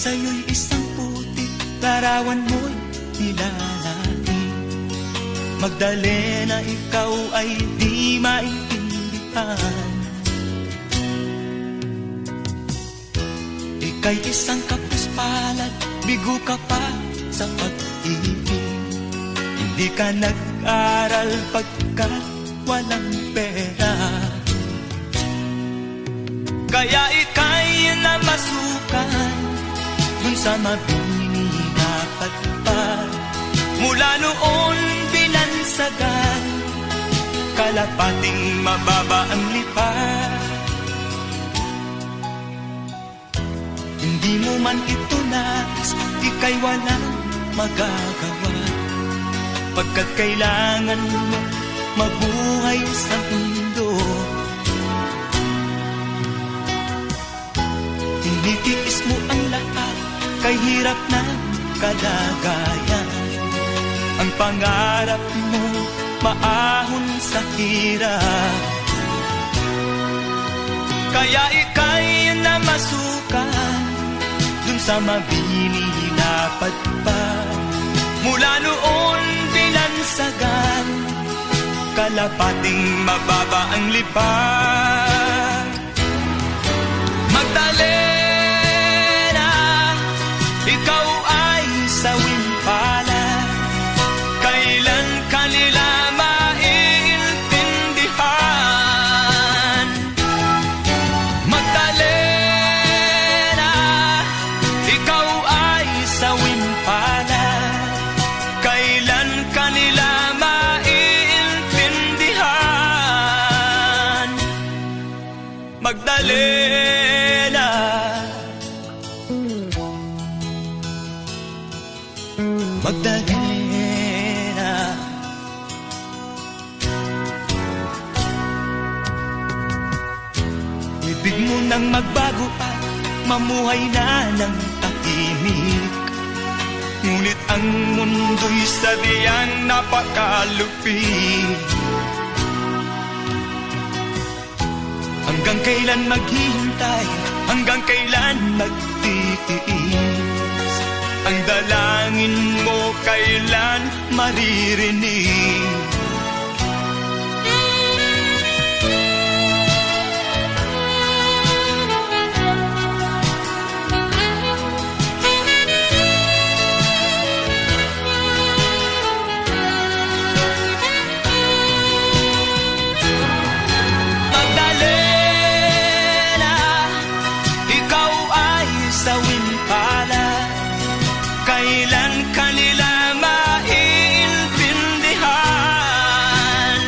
sa'yo'y isang putik, larawan mo'y nilalaki. Magdalena, ikaw ay di maintindihan. Ika'y isang kapuspalad, bigo ka pa sa pag-ibig. Hindi ka nag-aral pagkat walang pera. Kaya ika'y namasukan dun sa mabininapat pa. Mula noon binansagan, kalapating mababa ang lipat. Hindi mo man ito nais, ika'y walang magagawa, pagkat kailangan mo mabuhay sa mundo. Tinitiis mo ang lahat, kay hirap na kalagayan. Ang pangarap mo maahon sa hirap. Kaya ika'y namasukan dun sa mabininapat pa. Mula noon binansagan, kalapating mababa ang lipat. Magdalena, ikaw ay sawing palad. Kailan kanila maiintindihan? Magdalena, ikaw ay sawing palad. Kailan kanila maiintindihan? Magdalena, Magdalena. Ibig mo nang magbago at mamuhay na ng tahimik. Ngunit ang mundo'y sadyang napakalupit. Hanggang kailan maghihintay? Hanggang kailan magtitiis? Ang dalangin mo kailan maririnig? Kailan kanila maiintindihan?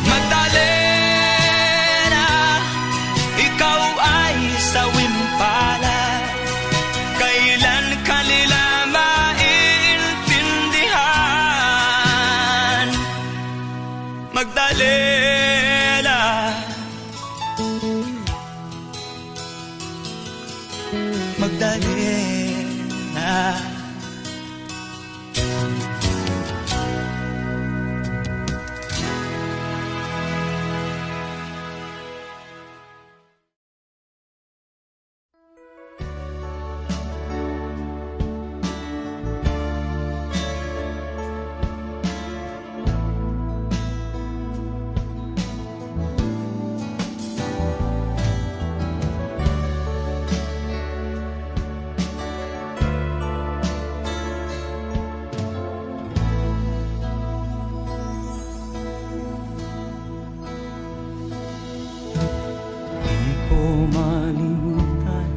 Magdalena, ikaw ay sawing palad. Kailan kanila maiintindihan? Magdalena, Magdalena. Malimutan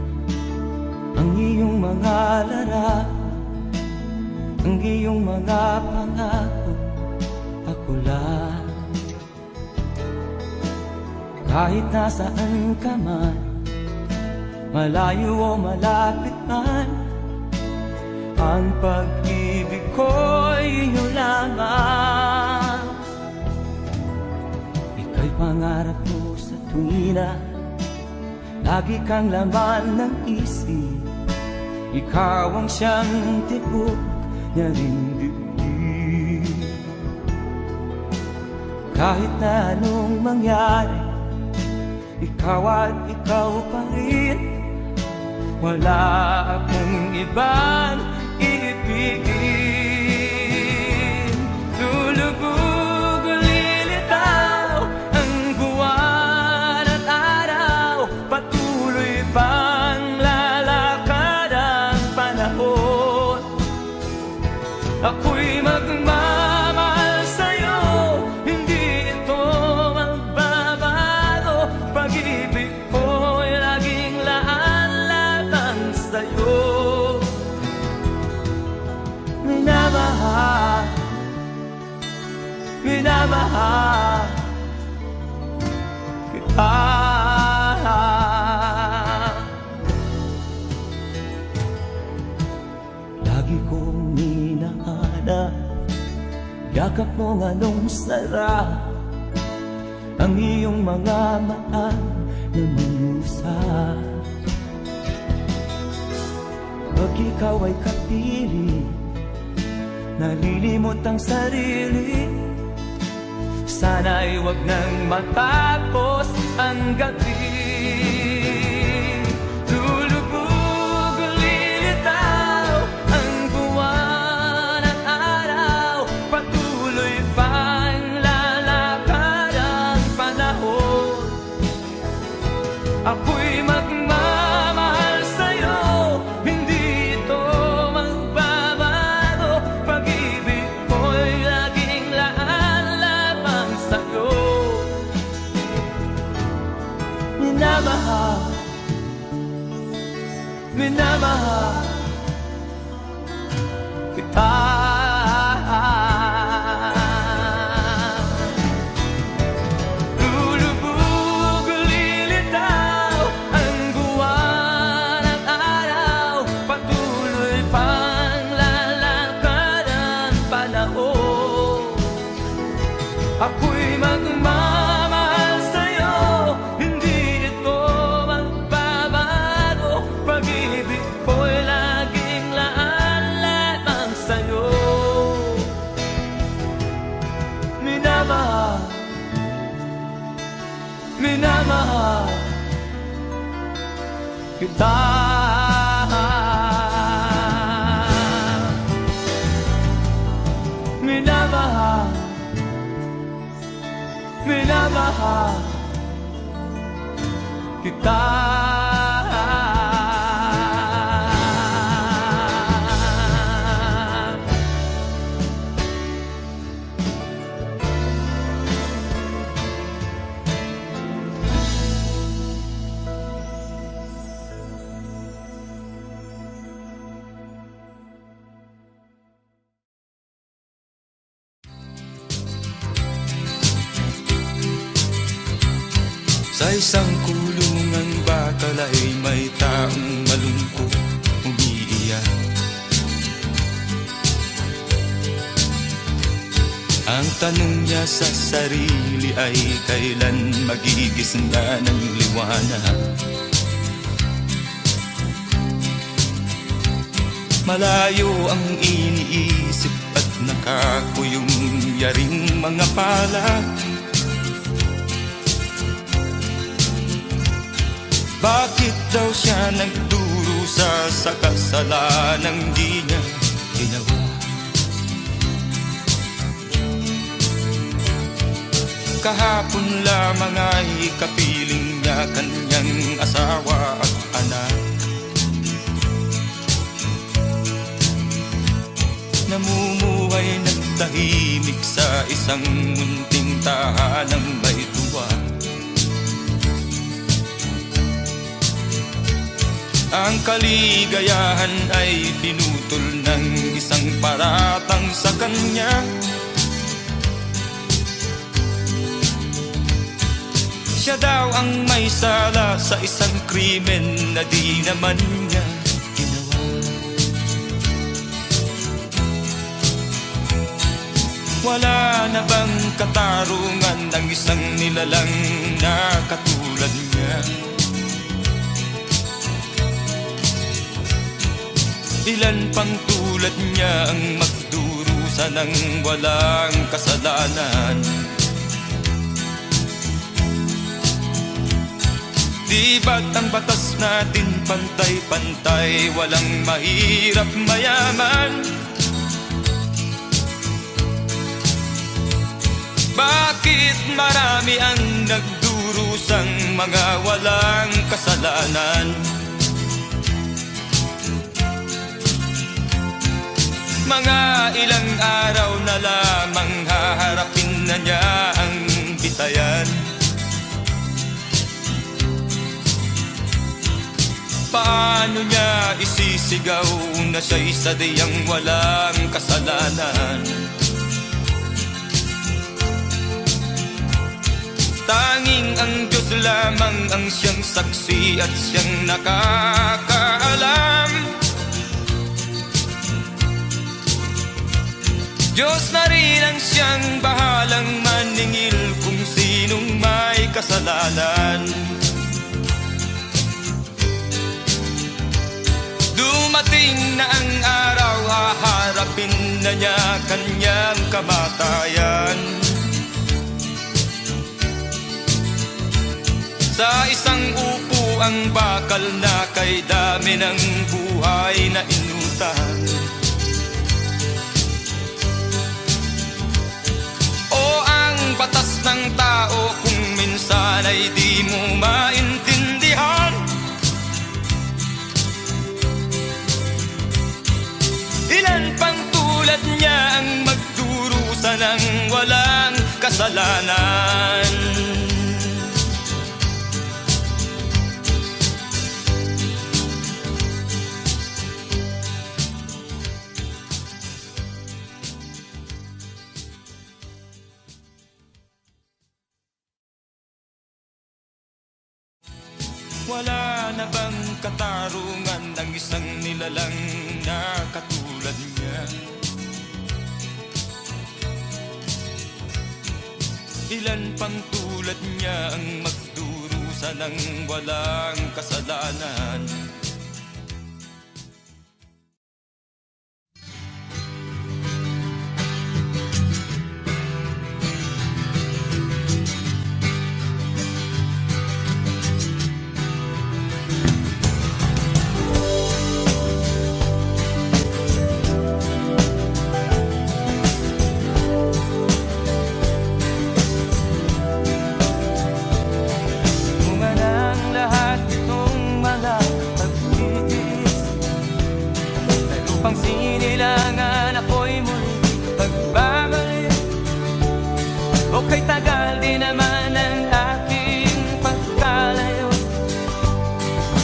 ang iyong mga larawan, ang iyong mga pangako, ako lang. Kahit nasaan ka man, malayo o malapit man, ang pag-ibig ko'y iyo lamang. Ika'y pangarap ko sa tuwina, lagi kang laman ng isip. Ikaw ang siyang tibok niya ring dibdib. Kahit na anong mangyari, ikaw at ikaw pa rin. wala akong ibang iibigin. Lulubog o lilitaw ang buwan at araw, patuloy pang lalakad ang panahon. Ako'y magmamahal sa'yo, hindi ito magbabago. Pag-ibig ko'y laging laan-laan sa'yo. Minamahal, minamahal kita. Lagi kong hinahanap yakap mo nga nung sarap, ang iyong mga mata na minusap. Pag ikaw ay kapiling, nalilimot ang sarili. Sana'y wag nang matapos ang gabi. Lulubog o lilitaw ang buwan at araw, patuloy pang lalakad ang panahon. Ako'y magmamahal sa'yo, hindi ito magbabago. Pag-ibig ko'y laging laan-lamang sa'yo. Minamahal, minamahal kita. Lulubog o lilitaw ang buwan at araw, patuloy pang lalakad ang panahon. Ako'y magmamahal sa'yo, hindi ito magbabago. Pag-ibig ko'y laging laan-lamang sa'yo. Minamahal, minamahal kita. Minamahal, minamahal kita. Sa isang kulungang bakal ay may taong malungkot umiiyak. Ang tanong niya sa sarili ay kailan magigising na ng liwanag. Malayo ang iniisip at nakakuyong yaring mga palad. Bakit daw siya nagdurusa sa kasalanang di niya ginawa? Kahapon lamang ay kapiling niya kanyang asawa at anak. Namumuhay ng tahimik sa isang munting tahanang may tuwa. Ang kaligayahan ay pinutol ng isang paratang sa kanya. Siya daw ang may sala sa isang krimen na di naman niya ginawa. Wala na bang katarungan ng isang nilalang na katulad niya? Ilan pang tulad niya ang magdurusa ng walang kasalanan? Di ba't ang batas natin pantay-pantay, walang mahirap mayaman? Bakit marami ang nagdurusang mga walang kasalanan? Mga ilang araw na lamang haharapin na niya ang bitayan. Paano niya isisigaw na siya'y sadyang walang kasalanan? Tanging ang Diyos lamang ang siyang saksi at siyang nakakaalam. Diyos na rin ang siyang bahalang maningil kung sinong may kasalanan. Dumating na ang araw, haharapin na niya kanyang kamatayan. Sa isang upo ang bakal na kay dami ng buhay na inutang. O ang batas ng tao kung minsan ay di mo maintindihan. Ilan pang tulad niya ang magdurusa ng walang kasalanan. Wala na bang katarungan ng isang nilalang na katulad niya? Ilan pang tulad niya ang magdurusa ng walang kasalanan? Pang sinilangan ako'y muli pagbabalik. O kay tagal din naman ang aking pagkalayo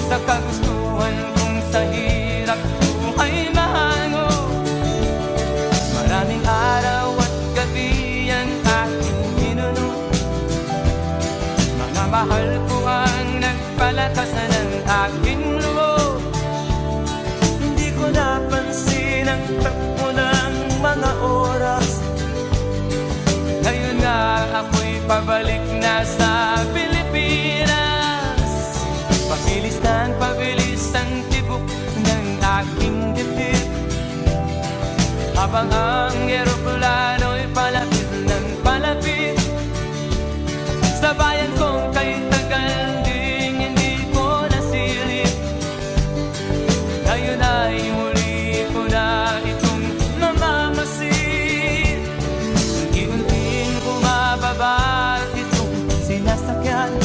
sa kagustuhan kong sa hirap buhay mahango. Maraming araw at gabi ang aking minunod. Mga mahal ko ang nagpalakasan ng aking loob. Napansin ang takbo ng mga oras. Ngayon nga ako'y pabalik na sa Pilipinas. Pabilis ng pabilis ang tibok ng aking dibdib, habang ang eroplano'y palapit ng palapit sa bayan kong kay tagal ding hindi ko nasilip. Ngayon ay muli ko na itong mamamasid. Unti-unting bumababa itong sinasakyan.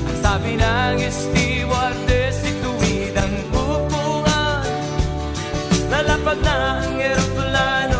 Ang sabi ng stewardess, ituwid ang upuan. Nalapag na ang eroplano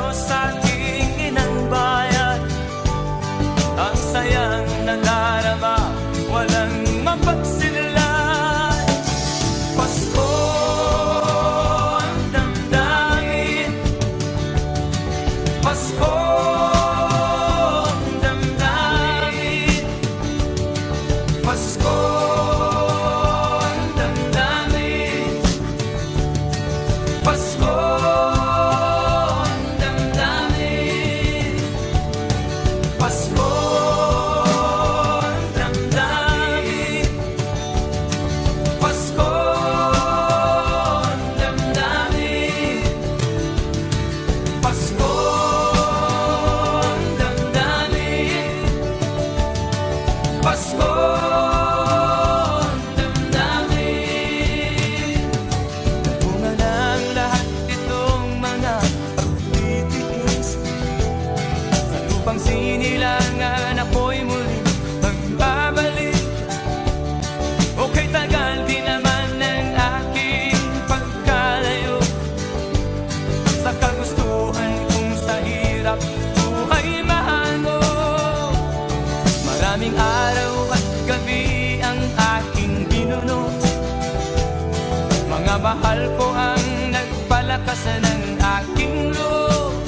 Mga mahal ko ang nagpalakas ng aking loob.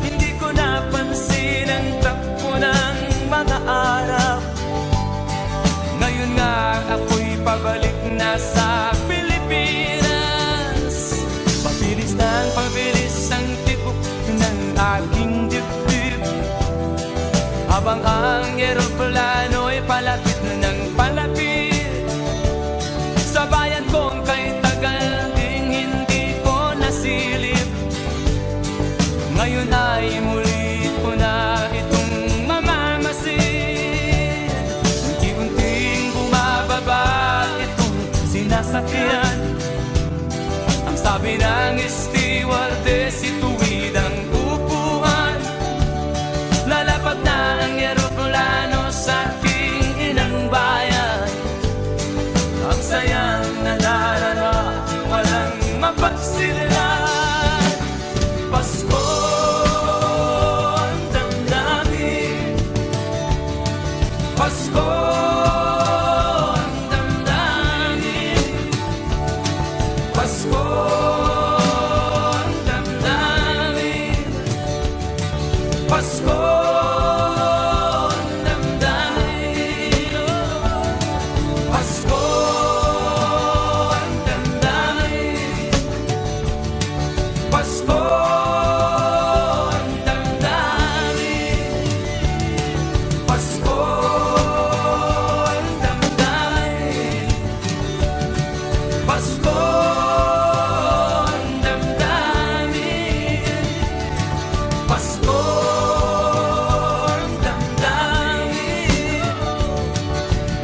Hindi ko napansin ang takbo ng mga araw. Ngayon nga ako'y pabalik na sa Pilipinas. Pabilis ng pabilis ang tibok ng aking dibdib, habang ang eroplano'y palapit na ng palapit sa bayan kong kay tagal ding hindi ko nasilip. Ngayon ay muli ko na itong mamamasid. Unti-unting bumababa itong sinasakyan. Ang sabi ng stewardess, ituwid ang upuan. Lalapag na ang eroplano sa aking inang bayan. Ang sayang nadarama, walang mapagsilan. Pasko ang damdamin, Pasko ang damdamin, Pasko ang damdamin, Pasko ang damdamin, Pasko ang damdamin, Pasko ang damdamin, Pasko ang damdamin, Pasko ang damdamin, Pasko ang damdamin,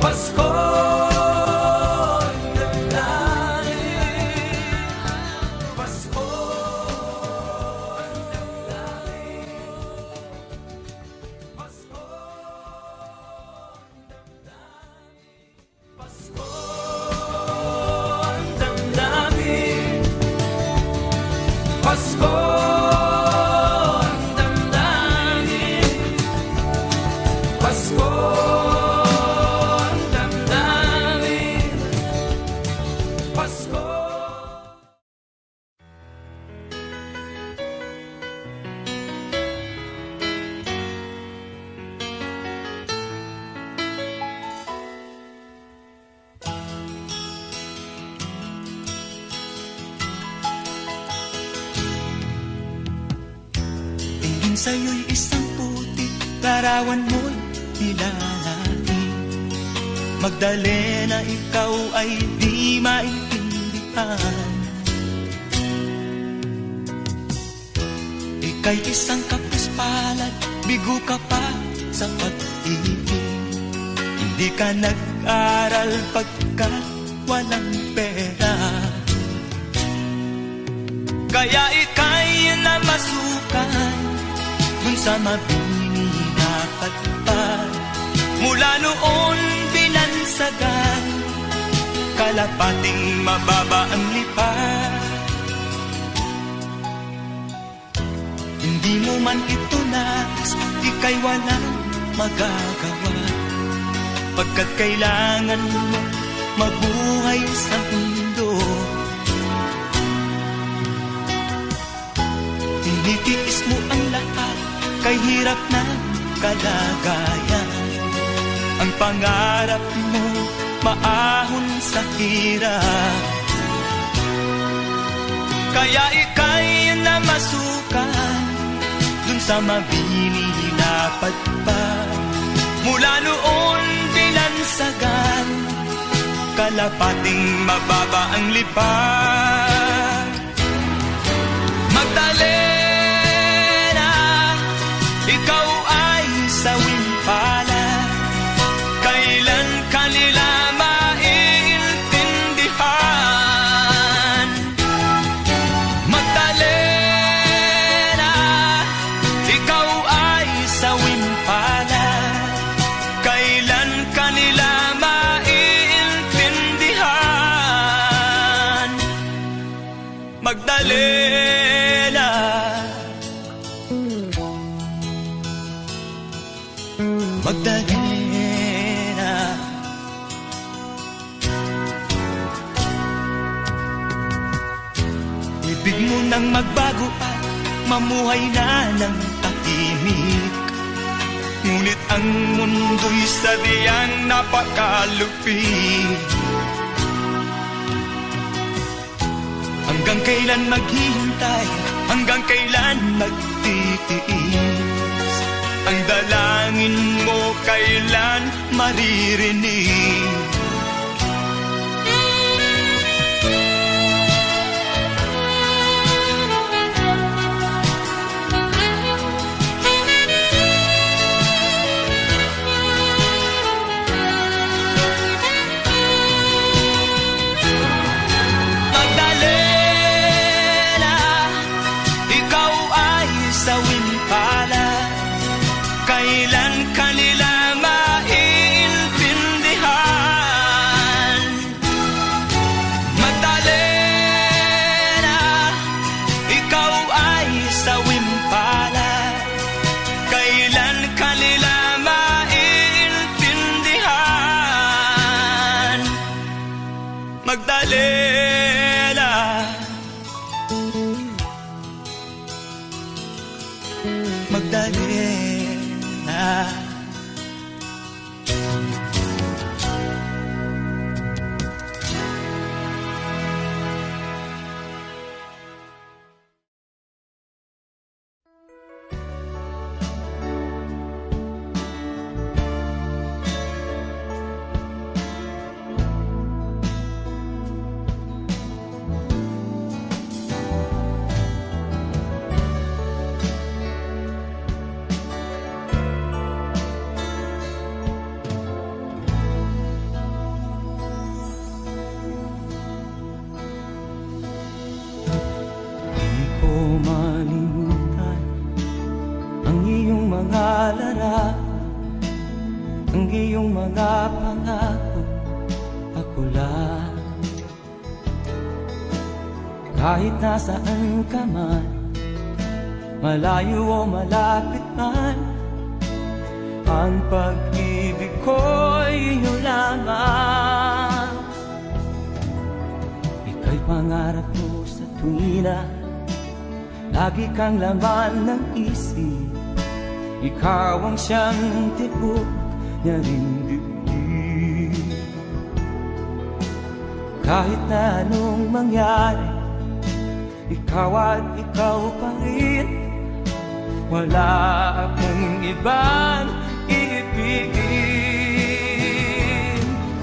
Pasko ang damdamin, Pasko ang damdamin, Pasko ang damdamin, Pasko ang damdamin, Pasko ang damdamin, Pasko. Tingin sa'yo'y isang putik, larawan mo'y nilalaki. Magdalena, ikaw ay di maintindihan. Ika'y isang kapuspalad, bigo ka pa sa pag-ibig. Hindi ka nag-aral pagkat walang pera. Kaya ika'y namasukan dun sa mabini na patpad. Mula noon binansagan, kalapating mababa ang lipad. Hindi mo man ito nais, ika'y walang magagawa, pagkat kailangan mo mabuhay sa mundo. Tinitiis mo ang lahat, kay hirap na kalagayan. Ang pangarap mo maahon sa hirap. Kaya ika'y namasukan dun sa mabini na patpad. Mula noon binansagan, kalapating mababa ang lipad. Magdalena, ikaw ay sawing palad. Kailan kanila maiintindihan? Magdalena, ikaw ay sawing palad. Kailan kanila maiintindihan? Magdalena, Magdalena. nang magbago at mamuhay na ng tahimik. Ngunit ang mundo'y sadyang napakalupit. Hanggang kailan maghihintay, hanggang kailan magtitiis? Ang dalangin mo kailan maririnig? Magdalena, Magdalena. Malimutan ang iyong mga larawan, ang iyong mga pangako, ako lang. Kahit nasaan ka man, malayo o malapit man, ang pag-ibig ko'y iyo lamang. Ika'y pangarap ko sa tuwina, lagi kang laman ng isip. Ikaw ang siyang tibok niya rin dibdib. Kahit na anong mangyari, ikaw at ikaw pa rin. Wala akong ibang iibigin.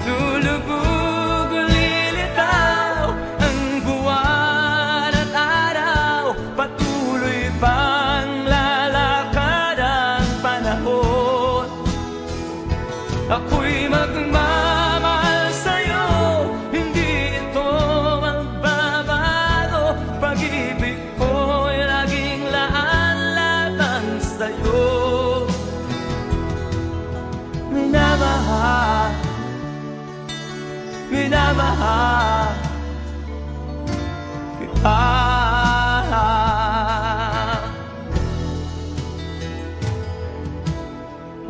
Lulubog o lilitaw ang buwan at araw, patuloy pang lalakad ang panahon. Ako'y magmamahal sa'yo, hindi ito magbabago. Pag-ibig ko'y laging laan lamang sa'yo. Minamahal, minamahal kita.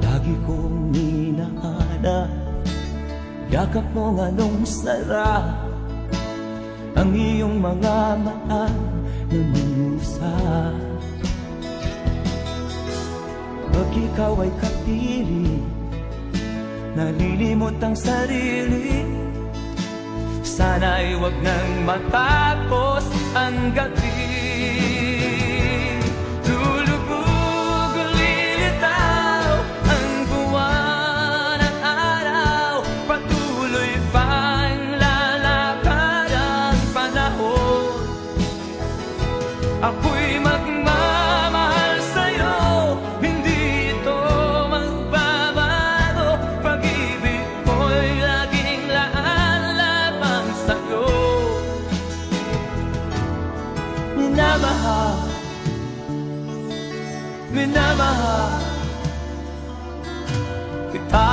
Lagi kong minahana, yakap mong anong sarap, ang iyong mga mata na musa. Pag ikaw ay kapili, nalilimot ang sarili. Sana'y wag nang matapos ang gabi. Lulubog o lilitaw ang buwan at araw, patuloy pang lalakad ang panahon. Ako'y magmamahal sa'yo, hindi ito magbabago. Pag-ibig ko'y laging laan lamang sa'yo. Minamahal, minamahal kita.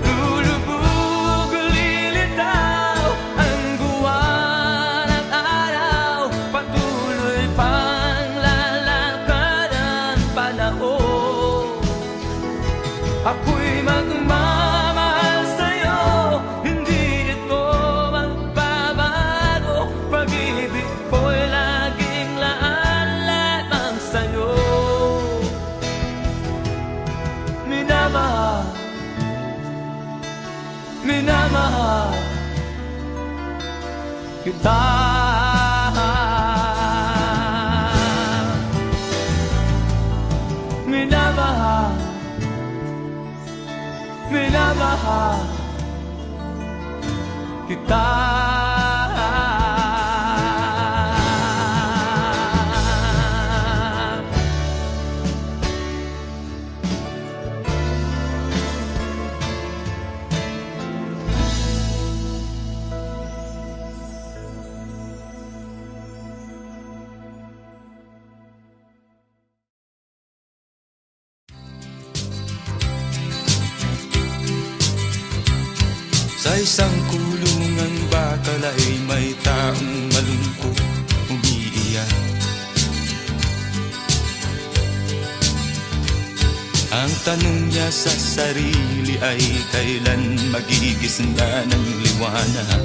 Lulubog o lilitaw ang buwan at araw, patuloy pang lalakad ang panahon. Ako'y magmamahal sa'yo, hindi ito minamahal kita. Minamahal, minamahal kita. Sa isang kulungang bakal ay may taong malungkot umiiyak. Ang tanong niya sa sarili ay kailan magigising na ng liwanag.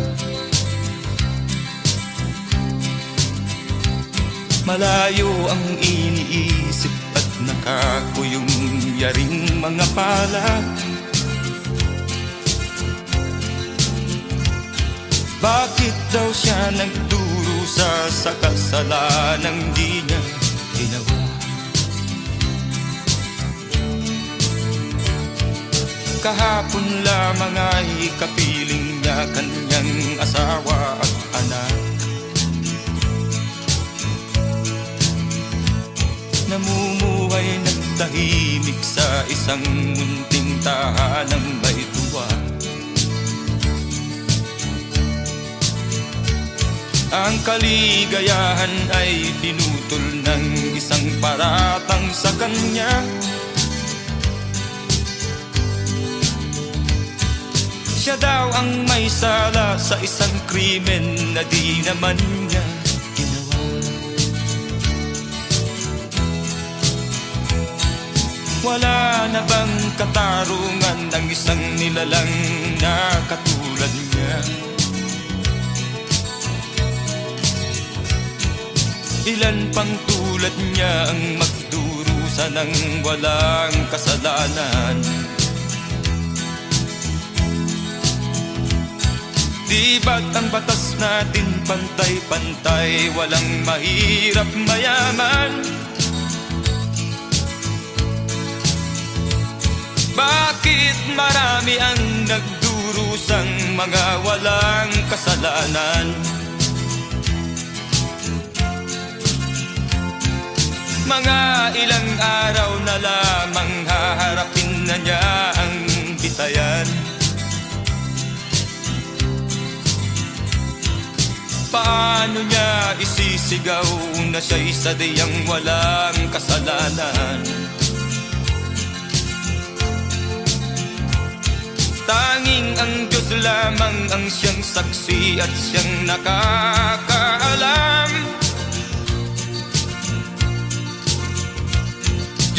Malayo ang iniisip at nakakuyong yaring mga palad. Bakit daw siya nagdurusa sa kasalanang di niya ginawa? Kahapon lamang ay kapiling niya kanyang asawa at anak. Namumuhay ng tahimik sa isang munting tahanang may tuwa. Ang kaligayahan ay pinutol ng isang paratang sa kanya. Siya daw ang may sala sa isang krimen na di naman niya ginawa. Wala na bang katarungan ng isang nilalang na katulad niya? Ilan pang tulad niya ang magdurusa ng walang kasalanan? Di ba't ang batas natin pantay-pantay, walang mahirap mayaman? Bakit marami ang nagdurusang mga walang kasalanan? Mga ilang araw na lamang haharapin na niya ang bitayan. Paano niya isisigaw na siya'y sadyang walang kasalanan? Tanging ang Diyos lamang ang siyang saksi at siyang nakakaalam.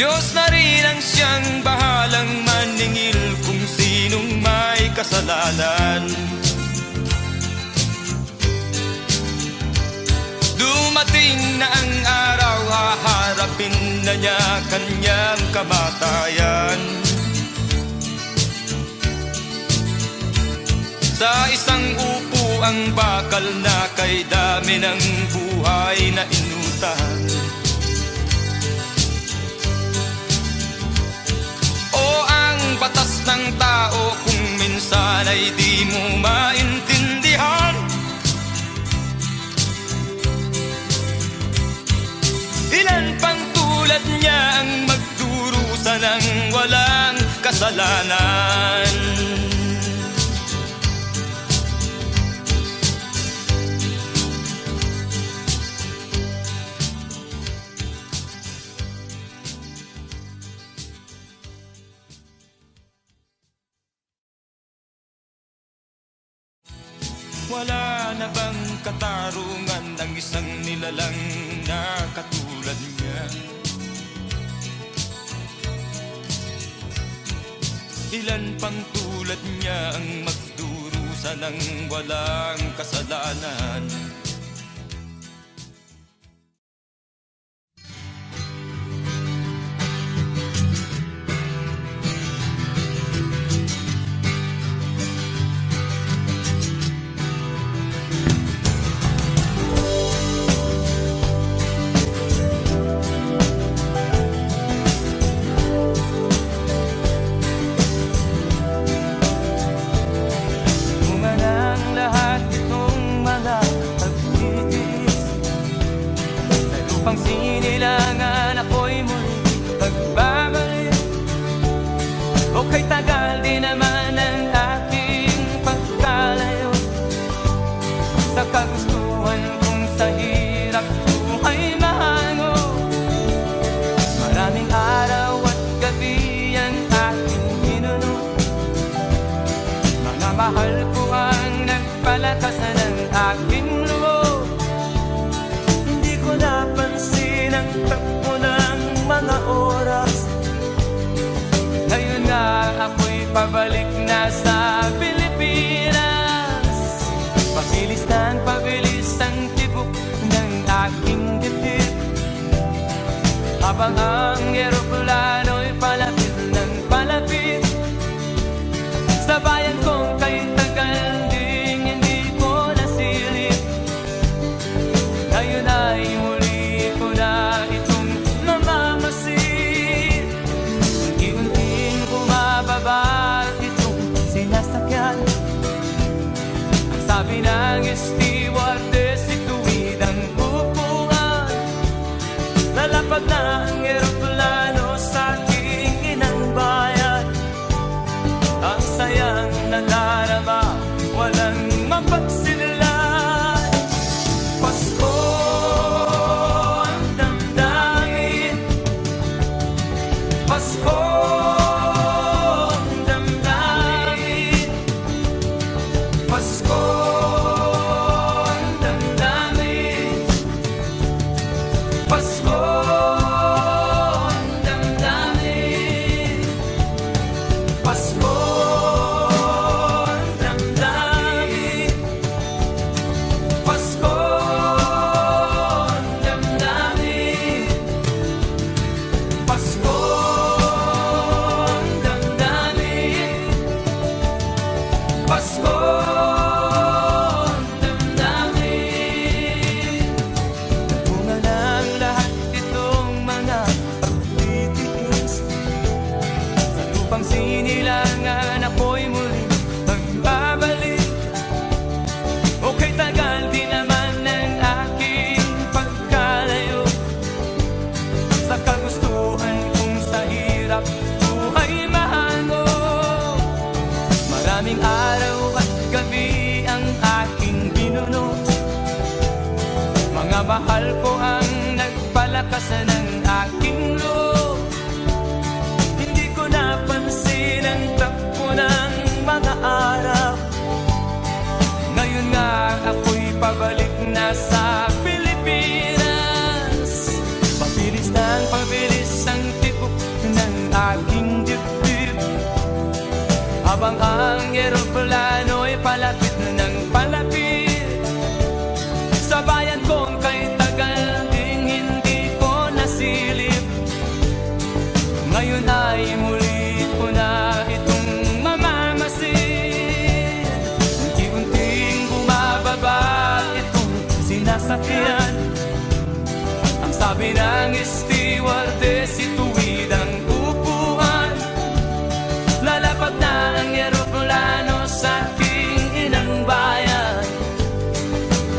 Diyos na rin ang siyang bahalang maningil kung sinong may kasalanan. Dumating na ang araw, haharapin na niya kanyang kamatayan. Sa isang upo ang bakal na kay dami ng buhay na inutang. Batas ng tao kung minsan ay di mo maintindihan. Ilan pang tulad niya ang magdurusa ng walang kasalanan? Wala na bang katarungan ng isang nilalang na katulad niya? Ilan pang tulad niya ang magdurusa ng walang kasalanan? mahal ko ang nagpalakas ng aking loob. Hindi ko napansin ang takbo ng mga oras. Ngayon na ako'y pabalik na sa Pilipinas. Pabilis ang tibok ng aking dibdib, habang ang eroplano'y palapit ng palapit sa bayan kong kay tagal ding hindi ko nasilip. Ngayon ay muli ko na itong mamamasid. Unti-unting bumababa itong sinasakyan. Ang sabi ng stewardess, ituwid ang upuan. Lalapag na ang eroplano sa aking inang bayan. Ang sayang nadarama, walang mapagsilan. Pasko ang damdamin, Pasko ang damdamin, Pasko ang damdamin, Pasko ang damdamin, Pasko ang damdamin, Pasko ang damdamin, Pasko ang damdamin, Pasko ang damdamin. Bunga ng lahat itong mga pagtitiis. Sa lupang sinilangan ako'y muling magbabalik. Okay, tagal din naman ng aking pagkalayo sa kagustuhan kong sa hirap buhay mahango. Maraming araw at gabi ang aking binuno. Mga mahal ko ang nagpalakas ng aking loob. Hindi ko napansin ang takbo ng mga araw. Ngayon nga ako'y pabalik na sa Pilipinas. Pabilis ang tibok ng aking dibdib, habang ang eroplano'y palapit ng palapit sa bayan kong kay tagal ding hindi ko nasilip. Ngayon ay muli ko na itong mamamasid. Unti-unting bumababa itong sinasakyan. Ang sabi ng stewardess, ituwid ang upuan. Lalapag na ang eroplano sa aking inang bayan.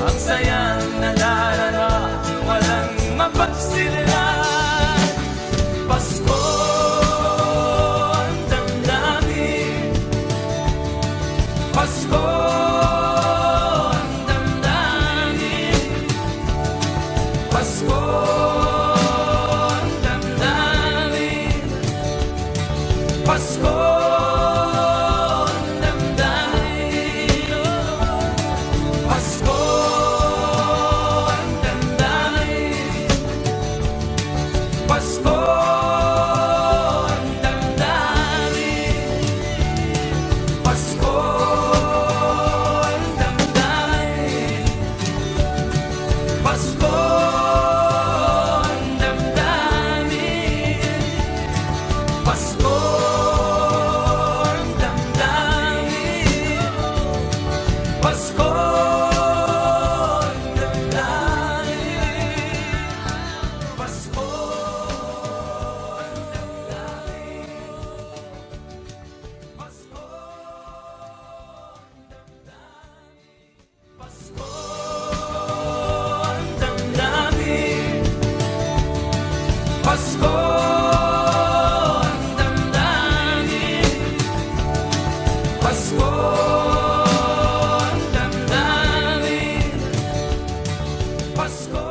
Ang sayang nadarama, walang mapagsilan. Pasko ang damdamin, Pasko ang damdamin, Pasko ang damdamin, Pasko ang damdamin, Pasko ang damdamin, Pasko ang damdamin, Pasko ang damdamin, Pasko ang damdamin, Pasko ang damdamin, Pasko ang damdamin, Pasko ang damdamin, Pasko ang damdamin, Pasko ang damdamin, Pasko ang damdamin, Pasko.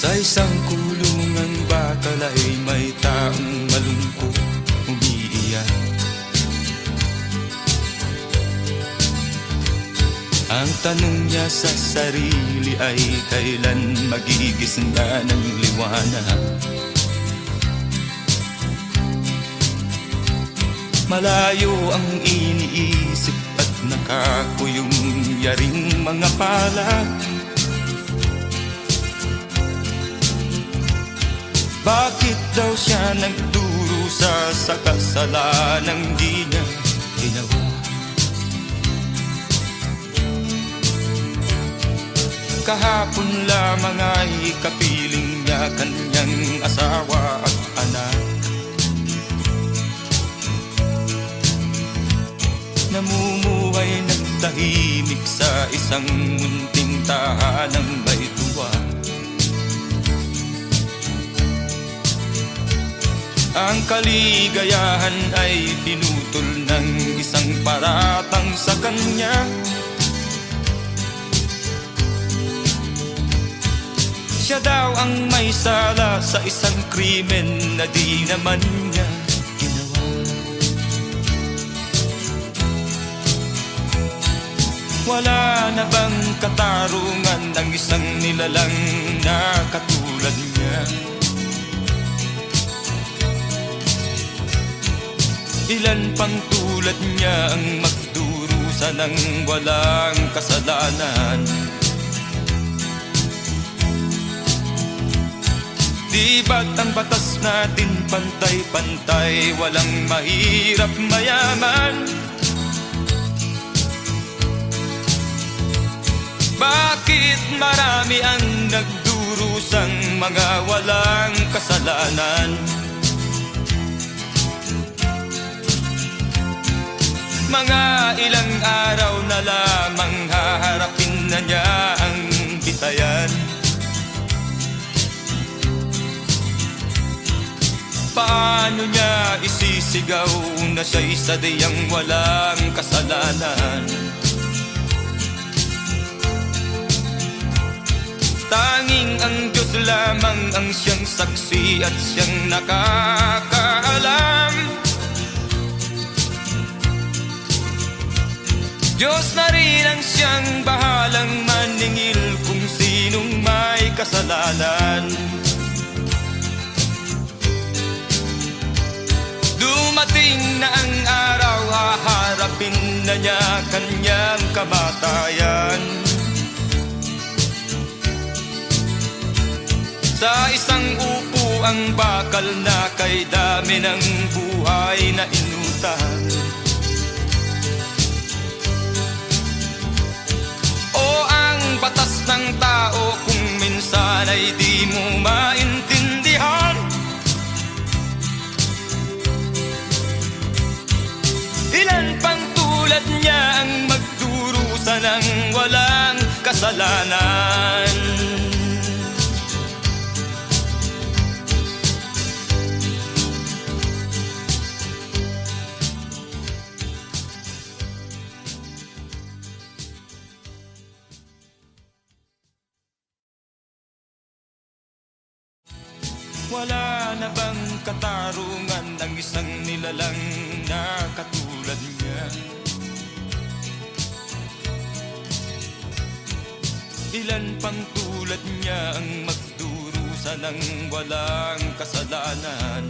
Sa isang kulungang bakal ay may taong malungkot umiiyak. Ang tanong niya sa sarili ay kailan magigising na ng liwanag. Malayo ang iniisip at nakakuyong yaring mga palad. Bakit daw siya nagdurusa sa kasalanang di niya ginawa? Kahapon lamang ay kapiling niya kanyang asawa at anak. Namumuhay ng tahimik sa isang munting tahanang may tuwa. Ang kaligayahan ay pinutol ng isang paratang sa kanya. Siya daw ang may sala sa isang krimen na di naman niya ginawa. Wala na bang katarungan ang isang nilalang na katulad niya? Ilan pang tulad niya ang magdurusa ng walang kasalanan? Di ba't ang batas natin pantay-pantay, walang mahirap mayaman? Bakit marami ang nagdurusang mga walang kasalanan? Mga ilang araw na lamang haharapin na niya ang bitayan. Paano niya isisigaw na siya'y sadyang walang kasalanan? Tanging ang Diyos lamang ang siyang saksi at siyang nakakaalam. Diyos na rin ang siyang bahalang maningil kung sinong may kasalanan. Dumating na ang araw, haharapin na niya kanyang kamatayan. Sa isang upo ang bakal na kay dami ng buhay na inutang. O ang batas ng tao kung minsan ay di mo maintindihan. Ilan pang tulad niya ang magdurusa ng walang kasalanan? Wala na bang katarungan ang isang nilalang na katulad niya? Ilan pang tulad niya ang magdurusa ng walang kasalanan?